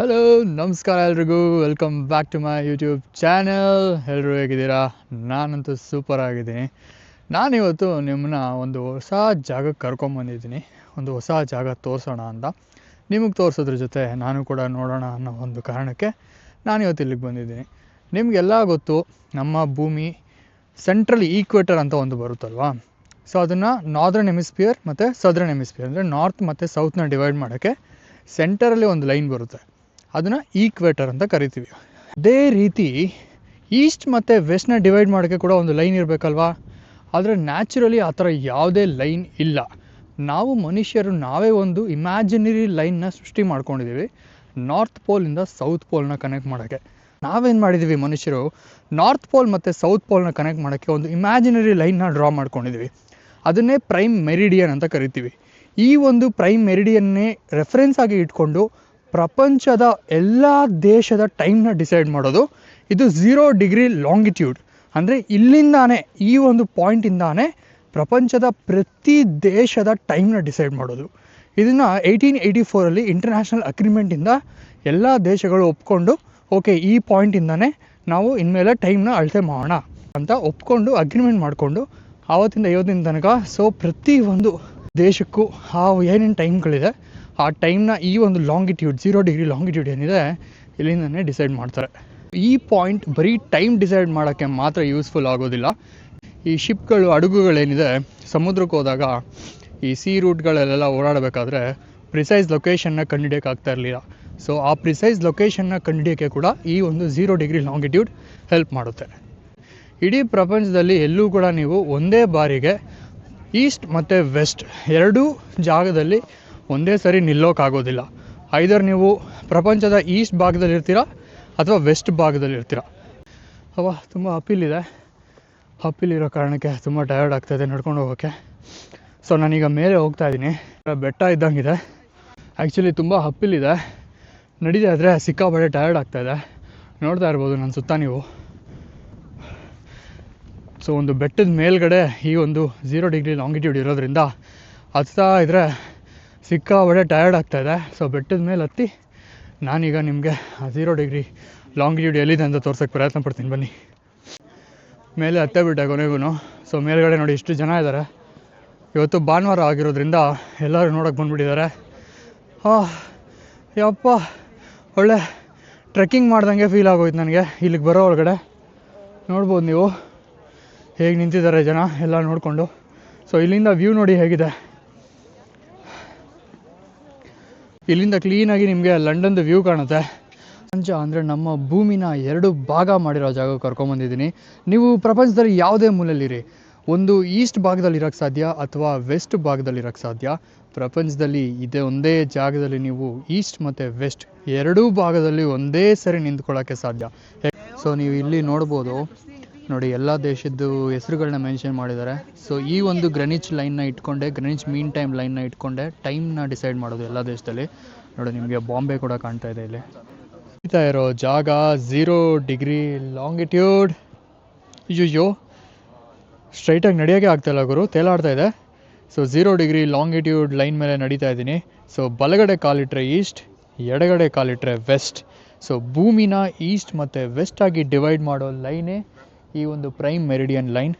Hello, ನಮಸ್ಕಾರ ಎಲ್ರಿಗೂ. Welcome back to my YouTube channel. ಎಲ್ಲರೂ ಹೇಗಿದ್ದೀರಾ? ನಾನಂತೂ ಸೂಪರ್ ಆಗಿದ್ದೀನಿ. ನಾನಿವತ್ತು ನಿಮ್ಮನ್ನ ಒಂದು ಹೊಸ ಜಾಗಕ್ಕೆ ಕರ್ಕೊಂಬಂದಿದ್ದೀನಿ. ಒಂದು ಹೊಸ ಜಾಗ ತೋರಿಸೋಣ ಅಂತ. ನಿಮಗೆ ತೋರಿಸೋದ್ರ ಜೊತೆ ನಾನು ಕೂಡ ನೋಡೋಣ ಅನ್ನೋ ಒಂದು ಕಾರಣಕ್ಕೆ ನಾನಿವತ್ತು ಇಲ್ಲಿಗೆ ಬಂದಿದ್ದೀನಿ. ನಿಮಗೆಲ್ಲ ಗೊತ್ತು, ನಮ್ಮ ಭೂಮಿ ಸೆಂಟ್ರಲ್ ಈಕ್ವೇಟರ್ ಅಂತ ಒಂದು ಬರುತ್ತಲ್ವಾ. ಸೊ ಅದನ್ನು ನಾರ್ದರ್ನ್ ಹೆಮಿಸ್ಫಿಯರ್ ಮತ್ತು ಸದರ್ನ್ ಹೆಮಿಸ್ಫಿಯರ್ ಅಂದರೆ ನಾರ್ತ್ ಮತ್ತು ಸೌತ್ನ ಡಿವೈಡ್ ಮಾಡೋಕ್ಕೆ ಸೆಂಟರಲ್ಲಿ ಒಂದು ಲೈನ್ ಬರುತ್ತೆ. ಅದನ್ನು ಈಕ್ವೇಟರ್ ಅಂತ ಕರಿತೀವಿ. ಅದೇ ರೀತಿ ಈಸ್ಟ್ ಮತ್ತು ವೆಸ್ಟ್ನ ಡಿವೈಡ್ ಮಾಡೋಕ್ಕೆ ಕೂಡ ಒಂದು ಲೈನ್ ಇರಬೇಕಲ್ವಾ. ಆದರೆ ನ್ಯಾಚುರಲಿ ಆ ಥರ ಯಾವುದೇ ಲೈನ್ ಇಲ್ಲ. ನಾವು ಮನುಷ್ಯರು ನಾವೇ ಒಂದು ಇಮ್ಯಾಜಿನರಿ ಲೈನ್ನ ಸೃಷ್ಟಿ ಮಾಡ್ಕೊಂಡಿದ್ದೀವಿ ನಾರ್ತ್ ಪೋಲಿಂದ ಸೌತ್ ಪೋಲ್ನ ಕನೆಕ್ಟ್ ಮಾಡೋಕ್ಕೆ. ನಾವೇನು ಮಾಡಿದ್ದೀವಿ ಮನುಷ್ಯರು, ನಾರ್ತ್ ಪೋಲ್ ಮತ್ತು ಸೌತ್ ಪೋಲ್ನ ಕನೆಕ್ಟ್ ಮಾಡೋಕ್ಕೆ ಒಂದು ಇಮ್ಯಾಜಿನರಿ ಲೈನ್ನ ಡ್ರಾ ಮಾಡ್ಕೊಂಡಿದ್ದೀವಿ. ಅದನ್ನೇ ಪ್ರೈಮ್ ಮೆರಿಡಿಯನ್ ಅಂತ ಕರಿತೀವಿ. ಈ ಒಂದು ಪ್ರೈಮ್ ಮೆರಿಡಿಯನ್ನೇ ರೆಫರೆನ್ಸ್ ಆಗಿ ಇಟ್ಕೊಂಡು ಪ್ರಪಂಚದ ಎಲ್ಲ ದೇಶದ ಟೈಮ್ನ ಡಿಸೈಡ್ ಮಾಡೋದು. ಇದು 0 ಡಿಗ್ರಿ ಲಾಂಗಿಟ್ಯೂಡ್. ಅಂದರೆ ಇಲ್ಲಿಂದಾನೇ, ಈ ಒಂದು ಪಾಯಿಂಟಿಂದಾನೇ ಪ್ರಪಂಚದ ಪ್ರತಿ ದೇಶದ ಟೈಮ್ನ ಡಿಸೈಡ್ ಮಾಡೋದು. ಇದನ್ನು 1884 ಇಂಟರ್ನ್ಯಾಷನಲ್ ಅಗ್ರಿಮೆಂಟಿಂದ ಎಲ್ಲ ದೇಶಗಳು ಒಪ್ಕೊಂಡು, ಓಕೆ ಈ ಪಾಯಿಂಟಿಂದಾನೇ ನಾವು ಇನ್ಮೇಲೆ ಟೈಮ್ನ ಅಳತೆ ಮಾಡೋಣ ಅಂತ ಒಪ್ಕೊಂಡು ಅಗ್ರಿಮೆಂಟ್ ಮಾಡಿಕೊಂಡು ಆವತ್ತಿಂದ ಇವತ್ತಿನ ತನಕ ಸೊ ಪ್ರತಿ ಒಂದು ದೇಶಕ್ಕೂ ಆ ಏನೇನು ಟೈಮ್ಗಳಿದೆ ಆ ಟೈಮ್ನ ಈ ಒಂದು ಲಾಂಗಿಟ್ಯೂಡ್ 0 ಡಿಗ್ರಿ ಲಾಂಗಿಟ್ಯೂಡ್ ಏನಿದೆ ಇಲ್ಲಿಂದನೇ ಡಿಸೈಡ್ ಮಾಡ್ತಾರೆ. ಈ ಪಾಯಿಂಟ್ ಬರೀ ಟೈಮ್ ಡಿಸೈಡ್ ಮಾಡೋಕ್ಕೆ ಮಾತ್ರ ಯೂಸ್ಫುಲ್ ಆಗೋದಿಲ್ಲ. ಈ ಶಿಪ್ಗಳು, ಹಡಗುಗಳೇನಿದೆ ಸಮುದ್ರಕ್ಕೆ ಹೋದಾಗ ಈ ಸೀ ರೂಟ್ಗಳಲ್ಲೆಲ್ಲ ಓಡಾಡಬೇಕಾದ್ರೆ ಪ್ರಿಸೈಸ್ ಲೊಕೇಶನ್ನ ಕಂಡುಹಿಡಿಯೋಕ್ಕಾಗ್ತಾ ಇರಲಿಲ್ಲ. ಸೊ ಆ ಪ್ರಿಸೈಸ್ ಲೊಕೇಶನ್ನ ಕಂಡುಹಿಡಿಯೋಕ್ಕೆ ಕೂಡ ಈ ಒಂದು 0 ಡಿಗ್ರಿ ಲಾಂಗಿಟ್ಯೂಡ್ ಹೆಲ್ಪ್ ಮಾಡುತ್ತೆ. ಇಡೀ ಪ್ರಪಂಚದಲ್ಲಿ ಎಲ್ಲೂ ಕೂಡ ನೀವು ಒಂದೇ ಬಾರಿಗೆ ಈಸ್ಟ್ ಮತ್ತು ವೆಸ್ಟ್ ಎರಡೂ ಜಾಗದಲ್ಲಿ ಒಂದೇ ಸರಿ ನಿಲ್ಲೋಕ್ಕಾಗೋದಿಲ್ಲ. ಐದರ್ ನೀವು ಪ್ರಪಂಚದ ಈಸ್ಟ್ ಭಾಗದಲ್ಲಿರ್ತೀರ ಅಥವಾ ವೆಸ್ಟ್ ಭಾಗದಲ್ಲಿರ್ತೀರ. ತುಂಬ ಅಪ್ಪಿಲಿರೋ ಕಾರಣಕ್ಕೆ ತುಂಬ ಟಯರ್ಡ್ ಆಗ್ತಾಯಿದೆ ನಡ್ಕೊಂಡು ಹೋಗೋಕ್ಕೆ. ಸೊ ನಾನೀಗ ಮೇಲೆ ಹೋಗ್ತಾ ಇದ್ದೀನಿ. ಬೆಟ್ಟ ಇದ್ದಂಗಿದೆ. ಆ್ಯಕ್ಚುಲಿ ತುಂಬ ಅಪ್ಪಿಲಿದೆ. ನಡೀತಾ ಇದ್ದರೆ ಸಿಕ್ಕಾಪಟ್ಟೆ ಟಯರ್ಡ್ ಆಗ್ತಾಯಿದೆ. ನೋಡ್ತಾ ಇರ್ಬೋದು ನನ್ನ ಸುತ್ತ ನೀವು. ಸೊ ಒಂದು ಬೆಟ್ಟದ ಮೇಲ್ಗಡೆ ಈ ಒಂದು 0 ಡಿಗ್ರಿ ಲಾಂಗಿಟ್ಯೂಡ್ ಇರೋದ್ರಿಂದ ಹತ್ತಾ ಇದ್ದರೆ ಸಿಕ್ಕಾಪಟ್ಟೆ ಟಯರ್ಡ್ ಆಗ್ತಾಯಿದೆ. ಸೊ ಬೆಟ್ಟದ ಮೇಲೆ ಹತ್ತಿ ನಾನೀಗ ನಿಮಗೆ ಆ 0 ಡಿಗ್ರಿ ಲಾಂಗಿಟ್ಯೂಡ್ ಎಲ್ಲಿದೆ ಅಂತ ತೋರ್ಸೋಕ್ಕೆ ಪ್ರಯತ್ನ ಪಡ್ತೀನಿ. ಬನ್ನಿ. ಮೇಲೆ ಹತ್ತೇ ಬಿಟ್ಟೆ ಕೊನೆಗೂ. ಸೊ ಮೇಲ್ಗಡೆ ನೋಡಿ ಇಷ್ಟು ಜನ ಇದ್ದಾರೆ. ಇವತ್ತು ಭಾನುವಾರ ಆಗಿರೋದ್ರಿಂದ ಎಲ್ಲರೂ ನೋಡೋಕ್ಕೆ ಬಂದುಬಿಟ್ಟಿದ್ದಾರೆ. ಯಪ್ಪ, ಒಳ್ಳೆ ಟ್ರೆಕ್ಕಿಂಗ್ ಮಾಡ್ದಂಗೆ ಫೀಲ್ ಆಗೋಯ್ತು ನನಗೆ. ಇಲ್ಲಿಗೆ ಬರೋ ಒಳಗಡೆ ನೋಡ್ಬೋದು ನೀವು ಹೇಗೆ ನಿಂತಿದ್ದಾರೆ ಜನ ಎಲ್ಲ ನೋಡಿಕೊಂಡು. ಸೊ ಇಲ್ಲಿಂದ ವ್ಯೂ ನೋಡಿ ಹೇಗಿದೆ. ಇಲ್ಲಿಂದ ಕ್ಲೀನಾಗಿ ನಿಮಗೆ ಲಂಡನ್ದು ವ್ಯೂ ಕಾಣುತ್ತೆ. ಪ್ರಪಂಚ ಅಂದರೆ ನಮ್ಮ ಭೂಮಿನ 2 ಭಾಗ ಮಾಡಿರೋ ಜಾಗಕ್ಕೆ ಕರ್ಕೊಂಬಂದಿದ್ದೀನಿ. ನೀವು ಪ್ರಪಂಚದಲ್ಲಿ ಯಾವುದೇ ಮೂಲೆಯಲ್ಲಿರಿ, ಒಂದು ಈಸ್ಟ್ ಭಾಗದಲ್ಲಿ ಇರೋಕ್ಕೆ ಸಾಧ್ಯ ಅಥವಾ ವೆಸ್ಟ್ ಭಾಗದಲ್ಲಿ ಇರೋಕ್ಕೆ ಸಾಧ್ಯ. ಪ್ರಪಂಚದಲ್ಲಿ ಇದೇ ಒಂದೇ ಜಾಗದಲ್ಲಿ ನೀವು ಈಸ್ಟ್ ಮತ್ತು ವೆಸ್ಟ್ ಎರಡೂ ಭಾಗದಲ್ಲಿ ಒಂದೇ ಸರಿ ನಿಂತ್ಕೊಳ್ಳೋಕ್ಕೆ ಸಾಧ್ಯ. ಸೊ ನೀವು ಇಲ್ಲಿ ನೋಡ್ಬೋದು ನೋಡಿ, ಎಲ್ಲ ದೇಶದ್ದು ಹೆಸರುಗಳನ್ನ ಮೆನ್ಷನ್ ಮಾಡಿದ್ದಾರೆ. ಸೊ ಈ ಒಂದು ಗ್ರೆನಿಚ್ ಲೈನ್ನ ಇಟ್ಕೊಂಡೆ, ಗ್ರೆನಿಚ್ ಮೀನ್ ಟೈಮ್ ಲೈನ್ನ ಇಟ್ಕೊಂಡೆ ಟೈಮ್ನ ಡಿಸೈಡ್ ಮಾಡೋದು ಎಲ್ಲ ದೇಶದಲ್ಲಿ. ನೋಡಿ ನಿಮಗೆ ಬಾಂಬೆ ಕೂಡ ಕಾಣ್ತಾ ಇದೆ ಇಲ್ಲಿ. ಇರ್ತಾ ಇರೋ ಜಾಗ 0 ಡಿಗ್ರಿ ಲಾಂಗಿಟ್ಯೂಡ್. ಅಯ್ಯೋ, ಸ್ಟ್ರೈಟಾಗಿ ನಡೆಯೋಕ್ಕೆ ಆಗ್ತಾಯಿಲ್ಲ ಗುರು, ತೇಲಾಡ್ತಾ ಇದೆ. ಸೊ 0 ಡಿಗ್ರಿ ಲಾಂಗಿಟ್ಯೂಡ್ ಲೈನ್ ಮೇಲೆ ನಡೀತಾ ಇದ್ದೀನಿ. ಸೊ ಬಲಗಡೆ ಕಾಲಿಟ್ರೆ ಈಸ್ಟ್, ಎಡಗಡೆ ಕಾಲಿಟ್ರೆ ವೆಸ್ಟ್. ಸೊ ಭೂಮಿನ ಈಸ್ಟ್ ಮತ್ತು ವೆಸ್ಟ್ ಆಗಿ ಡಿವೈಡ್ ಮಾಡೋ ಲೈನೇ ಈ ಒಂದು ಪ್ರೈಮ್ ಮೆರಿಡಿಯನ್ ಲೈನ್.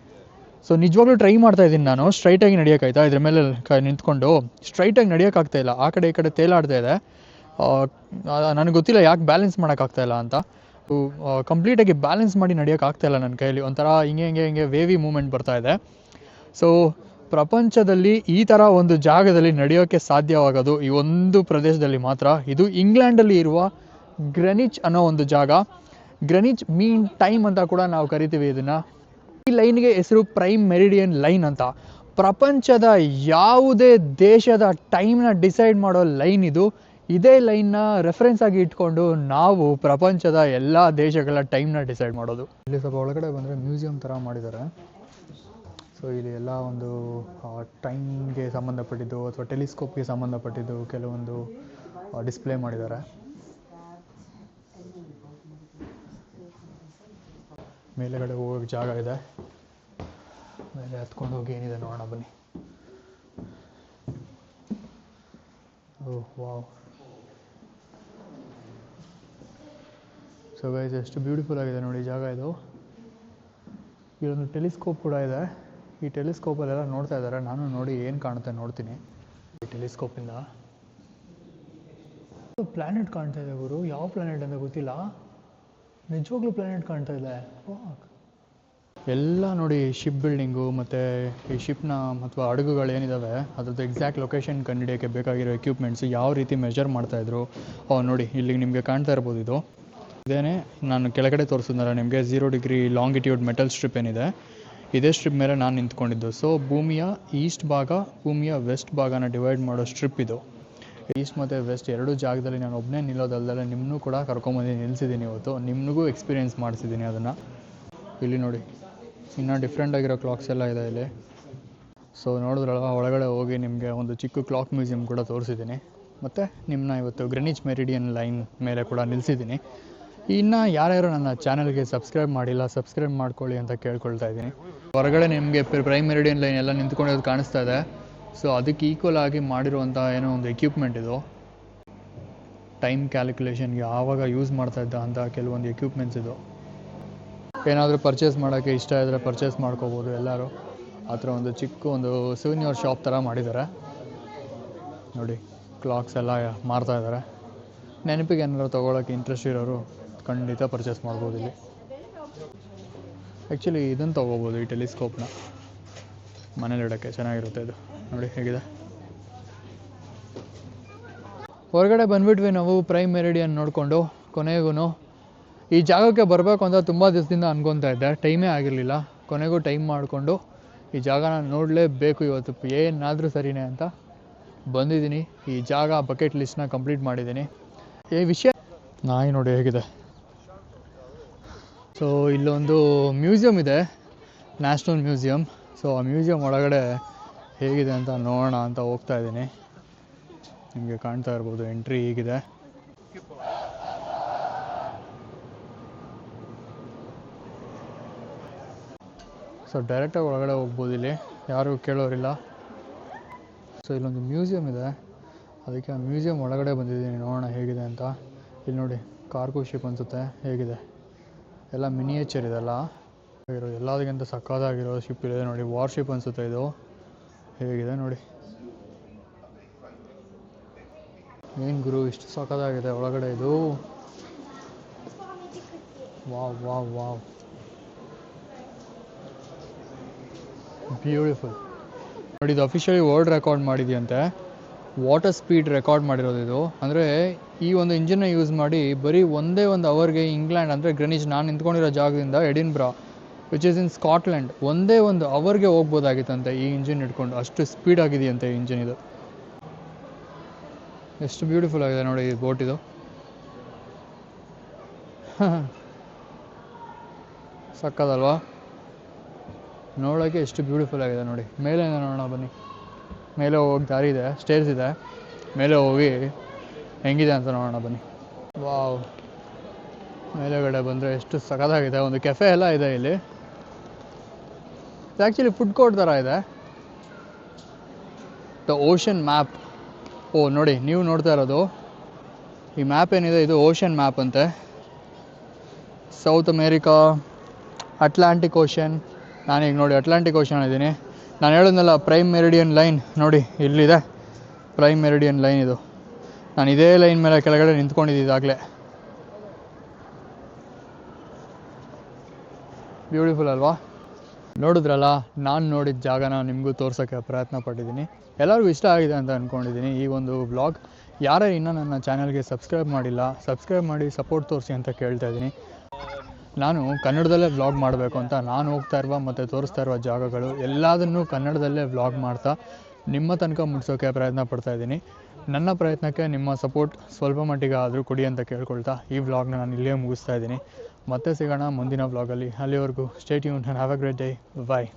ಸೊ ನಿಜವಾಗ್ಲೂ ಟ್ರೈ ಮಾಡ್ತಾ ಇದ್ದೀನಿ ನಾನು ಸ್ಟ್ರೈಟಾಗಿ ನಡೆಯೋಕ್ಕಾಯ್ತಾ. ಇದ್ರ ಮೇಲೆ ನಿಂತ್ಕೊಂಡು ಸ್ಟ್ರೈಟಾಗಿ ನಡೆಯೋಕ್ಕಾಗ್ತಾಯಿಲ್ಲ, ಆ ಕಡೆ ಈ ಕಡೆ ತೇಲಾಡ್ತಾ ಇದೆ. ನನಗೆ ಗೊತ್ತಿಲ್ಲ ಯಾಕೆ ಬ್ಯಾಲೆನ್ಸ್ ಮಾಡೋಕ್ಕಾಗ್ತಾಯಿಲ್ಲ ಅಂತ. ಕಂಪ್ಲೀಟಾಗಿ ಬ್ಯಾಲೆನ್ಸ್ ಮಾಡಿ ನಡೆಯೋಕ್ಕಾಗ್ತಾಯಿಲ್ಲ ನನ್ನ ಕೈಯಲ್ಲಿ. ಒಂಥರ ಹಿಂಗೆ ವೇವಿ ಮೂಮೆಂಟ್ ಬರ್ತಾಯಿದೆ. ಸೊ ಪ್ರಪಂಚದಲ್ಲಿ ಈ ಥರ ಒಂದು ಜಾಗದಲ್ಲಿ ನಡೆಯೋಕ್ಕೆ ಸಾಧ್ಯವಾಗೋದು ಈ ಒಂದು ಪ್ರದೇಶದಲ್ಲಿ ಮಾತ್ರ. ಇದು ಇಂಗ್ಲೆಂಡಲ್ಲಿ ಇರುವ ಗ್ರೆನಿಚ್ ಅನ್ನೋ ಒಂದು ಜಾಗ. ಗ್ರೆನಿಚ್ ಮೀನ್ ಟೈಮ್ ಅಂತ ಕೂಡ ನಾವು ಕರಿತೀವಿ ಇದನ್ನು. ಈ ಲೈನ್ಗೆ ಹೆಸರು ಪ್ರೈಮ್ ಮೆರಿಡಿಯನ್ ಲೈನ್ ಅಂತ. ಪ್ರಪಂಚದ ಯಾವುದೇ ದೇಶದ ಟೈಮ್ನ ಡಿಸೈಡ್ ಮಾಡೋ ಲೈನ್ ಇದು. ಇದೇ ಲೈನ್ನ ರೆಫರೆನ್ಸ್ ಆಗಿ ಇಟ್ಕೊಂಡು ನಾವು ಪ್ರಪಂಚದ ಎಲ್ಲ ದೇಶಗಳ ಟೈಮ್ನ ಡಿಸೈಡ್ ಮಾಡೋದು. ಇಲ್ಲಿ ಸ್ವಲ್ಪ ಒಳಗಡೆ ಬಂದರೆ ಮ್ಯೂಸಿಯಂ ಥರ ಮಾಡಿದ್ದಾರೆ. ಸೊ ಇಲ್ಲಿ ಎಲ್ಲ ಒಂದು ಟೈಮ್ಗೆ ಸಂಬಂಧಪಟ್ಟಿದ್ದು ಅಥವಾ ಟೆಲಿಸ್ಕೋಪ್ಗೆ ಸಂಬಂಧಪಟ್ಟಿದ್ದು ಕೆಲವೊಂದು ಡಿಸ್ಪ್ಲೇ ಮಾಡಿದ್ದಾರೆ. ಮೇಲೆಗಡೆ ಹೋಗೋಕ್ಕೆ ಜಾಗ ಇದೆ. ಮೇಲೆ ಹತ್ಕೊಂಡು ಹೋಗಿ ಏನಿದೆ ನೋಡೋಣ ಬನ್ನಿ. ಓಹ್ ವಾವ್, ಸೊ ಗೈಸ್ ಎಷ್ಟು ಬ್ಯೂಟಿಫುಲ್ ಆಗಿದೆ ನೋಡಿ ಜಾಗ ಇದು. ಇಲ್ಲೊಂದು ಟೆಲಿಸ್ಕೋಪ್ ಕೂಡ ಇದೆ. ಈ ಟೆಲಿಸ್ಕೋಪಲ್ಲೆಲ್ಲ ನೋಡ್ತಾ ಇದ್ದಾರೆ. ನಾನು ನೋಡಿ ಏನು ಕಾಣುತ್ತೆ ನೋಡ್ತೀನಿ ಈ ಟೆಲಿಸ್ಕೋಪಿಂದ. ಪ್ಲ್ಯಾನೆಟ್ ಕಾಣ್ತಾ ಇದೆ ಗುರು. ಯಾವ ಪ್ಲ್ಯಾನೆಟ್ ಅಂತ ಗೊತ್ತಿಲ್ಲ, ನಿಜವಾಗ್ಲೂ ಪ್ಲ್ಯಾನೆಟ್ ಕಾಣ್ತಾ ಇದೆ. ಎಲ್ಲ ನೋಡಿ ಶಿಪ್ ಬಿಲ್ಡಿಂಗು ಮತ್ತು ಈ ಶಿಪ್ನ ಅಥವಾ ಹಡಗುಗಳು ಏನಿದ್ದಾವೆ ಅದ್ರದ್ದು ಎಕ್ಸಾಕ್ಟ್ ಲೊಕೇಶನ್ ಕಂಡುಹಿಡಿಯೋಕ್ಕೆ ಬೇಕಾಗಿರೋ ಎಕ್ವಿಪ್ಮೆಂಟ್ಸು ಯಾವ ರೀತಿ ಮೆಜರ್ ಮಾಡ್ತಾಯಿದ್ರು ನೋಡಿ ಇಲ್ಲಿ ನಿಮಗೆ ಕಾಣ್ತಾ ಇರ್ಬೋದು. ಇದೇನೇ ನಾನು ಕೆಳಗಡೆ ತೋರಿಸಿದ್ನಲ್ಲ ನಿಮಗೆ 0 ಡಿಗ್ರಿ ಲಾಂಗಿಟ್ಯೂಡ್ ಮೆಟಲ್ ಸ್ಟ್ರಿಪ್ ಏನಿದೆ, ಇದೇ ಸ್ಟ್ರಿಪ್ ಮೇಲೆ ನಾನು ನಿಂತ್ಕೊಂಡಿದ್ದು. ಸೊ ಭೂಮಿಯ ಈಸ್ಟ್ ಭಾಗ, ಭೂಮಿಯ ವೆಸ್ಟ್ ಭಾಗನ ಡಿವೈಡ್ ಮಾಡೋ ಸ್ಟ್ರಿಪ್ ಇದು. ಈಸ್ಟ್ ಮತ್ತು ವೆಸ್ಟ್ ಎರಡೂ ಜಾಗದಲ್ಲಿ ನಾನು ಒಬ್ಬನೇ ನಿಲ್ಲೋದಲ್ಲದೆ ನಿಮ್ಮನ್ನೂ ಕೂಡ ಕರ್ಕೊಂಬಂದು ನಿಲ್ಲಿಸಿದ್ದೀನಿ ಇವತ್ತು. ನಿಮಗೂ ಎಕ್ಸ್ಪೀರಿಯೆನ್ಸ್ ಮಾಡಿಸಿದ್ದೀನಿ ಅದನ್ನು. ಇಲ್ಲಿ ನೋಡಿ ಇನ್ನೂ ಡಿಫ್ರೆಂಟ್ ಆಗಿರೋ ಕ್ಲಾಕ್ಸ್ ಎಲ್ಲ ಇದೆ ಇಲ್ಲಿ. ಸೊ ನೋಡಿದ್ರಲ್ಲ, ಒಳಗಡೆ ಹೋಗಿ ನಿಮಗೆ ಒಂದು ಚಿಕ್ಕ ಕ್ಲಾಕ್ ಮ್ಯೂಸಿಯಂ ಕೂಡ ತೋರಿಸಿದ್ದೀನಿ. ಮತ್ತು ನಿಮ್ಮನ್ನ ಇವತ್ತು ಗ್ರೀನಿಚ್ ಮೆರಿಡಿಯನ್ ಲೈನ್ ಮೇಲೆ ಕೂಡ ನಿಲ್ಲಿಸಿದ್ದೀನಿ. ಇನ್ನು ಯಾರ್ಯಾರು ನನ್ನ ಚಾನಲ್ಗೆ ಸಬ್ಸ್ಕ್ರೈಬ್ ಮಾಡಿಲ್ಲ, ಸಬ್ಸ್ಕ್ರೈಬ್ ಮಾಡ್ಕೊಳ್ಳಿ ಅಂತ ಕೇಳ್ಕೊಳ್ತಾ ಇದ್ದೀನಿ. ಹೊರಗಡೆ ನಿಮಗೆ ಪ್ರೈಮ್ ಮೆರಿಡಿಯನ್ ಲೈನ್ ಎಲ್ಲ ನಿಂತ್ಕೊಂಡಿರೋದು ಕಾಣಿಸ್ತಾ ಇದೆ. ಸೊ ಅದಕ್ಕೆ ಈಕ್ವಲ್ ಆಗಿ ಮಾಡಿರುವಂಥ ಏನೋ ಒಂದು ಎಕ್ವಿಪ್ಮೆಂಟ್ ಇದು. ಟೈಮ್ ಕ್ಯಾಲ್ಕುಲೇಷನ್ಗೆ ಆವಾಗ ಯೂಸ್ ಮಾಡ್ತಾ ಇದ್ದ ಅಂತ ಕೆಲವೊಂದು ಎಕ್ವಿಪ್ಮೆಂಟ್ಸ್ ಇದು. ಏನಾದರೂ ಪರ್ಚೇಸ್ ಮಾಡೋಕ್ಕೆ ಇಷ್ಟ ಇದ್ದರೆ ಪರ್ಚೇಸ್ ಮಾಡ್ಕೋಬೋದು ಎಲ್ಲರೂ. ಆ ಥರ ಒಂದು ಚಿಕ್ಕ ಒಂದು ಸೂನಿಯರ್ ಶಾಪ್ ಥರ ಮಾಡಿದ್ದಾರೆ ನೋಡಿ. ಕ್ಲಾಕ್ಸ್ ಎಲ್ಲ ಮಾರ್ತಾ ಇದ್ದಾರೆ. ನೆನಪಿಗೆ ಏನಾದ್ರು ತೊಗೊಳಕ್ಕೆ ಇಂಟ್ರೆಸ್ಟ್ ಇರೋರು ಖಂಡಿತ ಪರ್ಚೇಸ್ ಮಾಡ್ಬೋದು ಇಲ್ಲಿ. ಆ್ಯಕ್ಚುಲಿ ಇದನ್ನು ತೊಗೋಬೋದು, ಈ ಟೆಲಿಸ್ಕೋಪ್ನ ಮನೇಲಿ ಇಡೋಕ್ಕೆ ಚೆನ್ನಾಗಿರುತ್ತೆ ಇದು. ನೋಡಿ ಹೇಗಿದೆ. ಹೊರಗಡೆ ಬಂದುಬಿಟ್ವಿ ನಾವು ಪ್ರೈಮ್ ಮೆರಿಡಿಯನ್ ನೋಡಿಕೊಂಡು. ಕೊನೆಗೂ ಈ ಜಾಗಕ್ಕೆ ಬರಬೇಕು ಅಂತ ತುಂಬ ದಿವಸದಿಂದ ಅನ್ಕೊತಾ ಇದ್ದೆ, ಟೈಮೇ ಆಗಿರಲಿಲ್ಲ. ಕೊನೆಗೂ ಟೈಮ್ ಮಾಡಿಕೊಂಡು ಈ ಜಾಗನ ನೋಡಲೇಬೇಕು ಇವತ್ತು, ಏನಾದರೂ ಸರಿನೇ ಅಂತ ಬಂದಿದ್ದೀನಿ. ಈ ಜಾಗ ಬಕೆಟ್ ಲಿಸ್ಟ್ನ ಕಂಪ್ಲೀಟ್ ಮಾಡಿದ್ದೀನಿ. ಈ ವಿಷಯ ನಾಯಿ ನೋಡಿ ಹೇಗಿದೆ. ಸೊ ಇಲ್ಲೊಂದು ಮ್ಯೂಸಿಯಂ ಇದೆ, ನ್ಯಾಷನಲ್ ಮ್ಯೂಸಿಯಂ. ಸೊ ಆ ಮ್ಯೂಸಿಯಂ ಒಳಗಡೆ ಹೇಗಿದೆ ಅಂತ ನೋಡೋಣ ಅಂತ ಹೋಗ್ತಾ ಇದ್ದೀನಿ. ನಿಮಗೆ ಕಾಣ್ತಾ ಇರ್ಬೋದು ಎಂಟ್ರಿ ಹೀಗಿದೆ. ಸೊ ಡೈರೆಕ್ಟಾಗಿ ಒಳಗಡೆ ಹೋಗ್ಬೋದು, ಇಲ್ಲಿ ಯಾರು ಕೇಳೋರಿಲ್ಲ. ಸೊ ಇಲ್ಲೊಂದು ಮ್ಯೂಸಿಯಂ ಇದೆ, ಅದಕ್ಕೆ ಆ ಮ್ಯೂಸಿಯಂ ಒಳಗಡೆ ಬಂದಿದ್ದೀನಿ ನೋಡೋಣ ಹೇಗಿದೆ ಅಂತ. ಇಲ್ಲಿ ನೋಡಿ ಕಾರ್ಗೋ ಶಿಪ್ ಅನಿಸುತ್ತೆ ಹೇಗಿದೆ, ಎಲ್ಲ ಮಿನಿಯೇಚರ್ ಇದೆಲ್ಲ. ಎಲ್ಲದಕ್ಕಿಂತ ಸಕ್ಕತ್ತಾಗಿರೋ ಶಿಪ್ ಇದೆ ನೋಡಿ, ವಾರ್ ಶಿಪ್ ಅನಿಸುತ್ತೆ ಇದು. ಹೇಗಿದೆ ನೋಡಿ, ಏನು ಗುರು ಇಷ್ಟು ಸಕ್ಕತ್ತಾಗಿದೆ ಒಳಗಡೆ ಇದು. ವಾವ್ ವಾವ್ ವಾವ್, ಬ್ಯೂಟಿಫುಲ್ ನೋಡಿ. ಇದು ಅಫಿಷಿಯಲಿ ವರ್ಲ್ಡ್ ರೆಕಾರ್ಡ್ ಮಾಡಿದೆಯಂತೆ, ವಾಟರ್ ಸ್ಪೀಡ್ ರೆಕಾರ್ಡ್ ಮಾಡಿರೋದು ಇದು. ಅಂದರೆ ಈ ಒಂದು ಇಂಜಿನ್ನ ಯೂಸ್ ಮಾಡಿ ಬರೀ ಒಂದೇ ಒಂದು ಅವರ್ಗೆ ಇಂಗ್ಲೆಂಡ್ ಅಂದರೆ ಗ್ರೀನಿಚ್, ನಾನು ನಿಂತ್ಕೊಂಡಿರೋ ಜಾಗದಿಂದ ಎಡಿನ್ಬ್ರಾ ವಿಚ್ ಇಸ್ ಇನ್ ಸ್ಕಾಟ್ಲೆಂಡ್, ಒಂದೇ ಒಂದು ಅವರ್ಗೆ ಹೋಗ್ಬೋದಾಗಿತ್ತಂತೆ ಈ ಇಂಜಿನ್ ಇಟ್ಕೊಂಡು. ಅಷ್ಟು ಸ್ಪೀಡ್ ಆಗಿದೆಯಂತೆ ಈ ಇಂಜಿನ್ ಇದು. ಎಷ್ಟು ಬ್ಯೂಟಿಫುಲ್ ಆಗಿದೆ ನೋಡಿ ಈ ಬೋಟ್ ಇದು. ಸಕ್ಕದಲ್ವಾ ನೋಡೋಕ್ಕೆ, ಎಷ್ಟು ಬ್ಯೂಟಿಫುಲ್ ಆಗಿದೆ ನೋಡಿ. ಮೇಲೆ ನೋಡೋಣ ಬನ್ನಿ. ಮೇಲೆ ಹೋಗಿ ದಾರಿ ಇದೆ, ಸ್ಟೇರ್ಸ್ ಇದೆ, ಮೇಲೆ ಹೋಗಿ ಹೆಂಗಿದೆ ಅಂತ ನೋಡೋಣ ಬನ್ನಿ. ವಾವ್, ಮೇಲೆಗಡೆ ಬಂದರೆ ಎಷ್ಟು ಸಖತ್ತಾಗಿದೆ. ಒಂದು ಕೆಫೆ ಎಲ್ಲ ಇದೆ ಇಲ್ಲಿ. ಇದು ಆ್ಯಕ್ಚುಲಿ ಫುಡ್ ಕೋರ್ಟ್ ಥರ ಇದೆ. The ocean map. ಓ ನೋಡಿ, ನೀವು ನೋಡ್ತಾ ಇರೋದು ಈ ಮ್ಯಾಪ್ ಏನಿದೆ, ಇದು ಓಷನ್ ಮ್ಯಾಪ್ ಅಂತೆ. South America, Atlantic ocean. ನಾನೀಗ ನೋಡಿ ಅಟ್ಲಾಂಟಿಕ್ ಓಷನ್ ಇದ್ದೀನಿ. ನಾನು ಹೇಳಿದ್ನಲ್ಲ ಪ್ರೈಮ್ ಮೆರಿಡಿಯನ್ ಲೈನ್, ನೋಡಿ ಇಲ್ಲಿದೆ ಪ್ರೈಮ್ ಮೆರಿಡಿಯನ್ ಲೈನ್ ಇದು. ನಾನು ಇದೇ ಲೈನ್ ಮೇಲೆ ಕೆಳಗಡೆ ನಿಂತ್ಕೊಂಡಿದ್ದಾಗಲೇ. ಬ್ಯೂಟಿಫುಲ್ ಅಲ್ವಾ? ನೋಡಿದ್ರಲ್ಲ, ನಾನು ನೋಡಿದ ಜಾಗನ ನಿಮಗೂ ತೋರ್ಸೋಕ್ಕೆ ಪ್ರಯತ್ನ ಪಟ್ಟಿದ್ದೀನಿ. ಎಲ್ಲರಿಗೂ ಇಷ್ಟ ಆಗಿದೆ ಅಂತ ಅಂದ್ಕೊಂಡಿದ್ದೀನಿ ಈ ಒಂದು ವ್ಲಾಗ್. ಯಾರೇ ಇನ್ನೂ ನನ್ನ ಚಾನಲ್ಗೆ ಸಬ್ಸ್ಕ್ರೈಬ್ ಮಾಡಿಲ್ಲ, ಸಬ್ಸ್ಕ್ರೈಬ್ ಮಾಡಿ ಸಪೋರ್ಟ್ ತೋರಿಸಿ ಅಂತ ಕೇಳ್ತಾ ಇದ್ದೀನಿ. ನಾನು ಕನ್ನಡದಲ್ಲೇ ವ್ಲಾಗ್ ಮಾಡಬೇಕು ಅಂತ ನಾನು ಹೋಗ್ತಾ ಇರುವ ಮತ್ತು ತೋರಿಸ್ತಾ ಇರುವ ಜಾಗಗಳು ಎಲ್ಲದನ್ನೂ ಕನ್ನಡದಲ್ಲೇ ವ್ಲಾಗ್ ಮಾಡ್ತಾ ನಿಮ್ಮ ತನಕ ಮುಟ್ಸೋಕ್ಕೆ ಪ್ರಯತ್ನ ಪಡ್ತಾ ಇದ್ದೀನಿ. ನನ್ನ ಪ್ರಯತ್ನಕ್ಕೆ ನಿಮ್ಮ ಸಪೋರ್ಟ್ ಸ್ವಲ್ಪ ಮಟ್ಟಿಗೆ ಆದರೂ ಕೊಡಿ ಅಂತ ಕೇಳ್ಕೊಳ್ತಾ ಈ ವ್ಲಾಗ್ನ ನಾನು ಇಲ್ಲೇ ಮುಗಿಸ್ತಾ ಇದ್ದೀನಿ. ಮತ್ತೆ ಸಿಗೋಣ ಮುಂದಿನ ವ್ಲಾಗಲ್ಲಿ. ಅಲ್ಲಿವರೆಗೂ stay tuned and have a great day. Bye.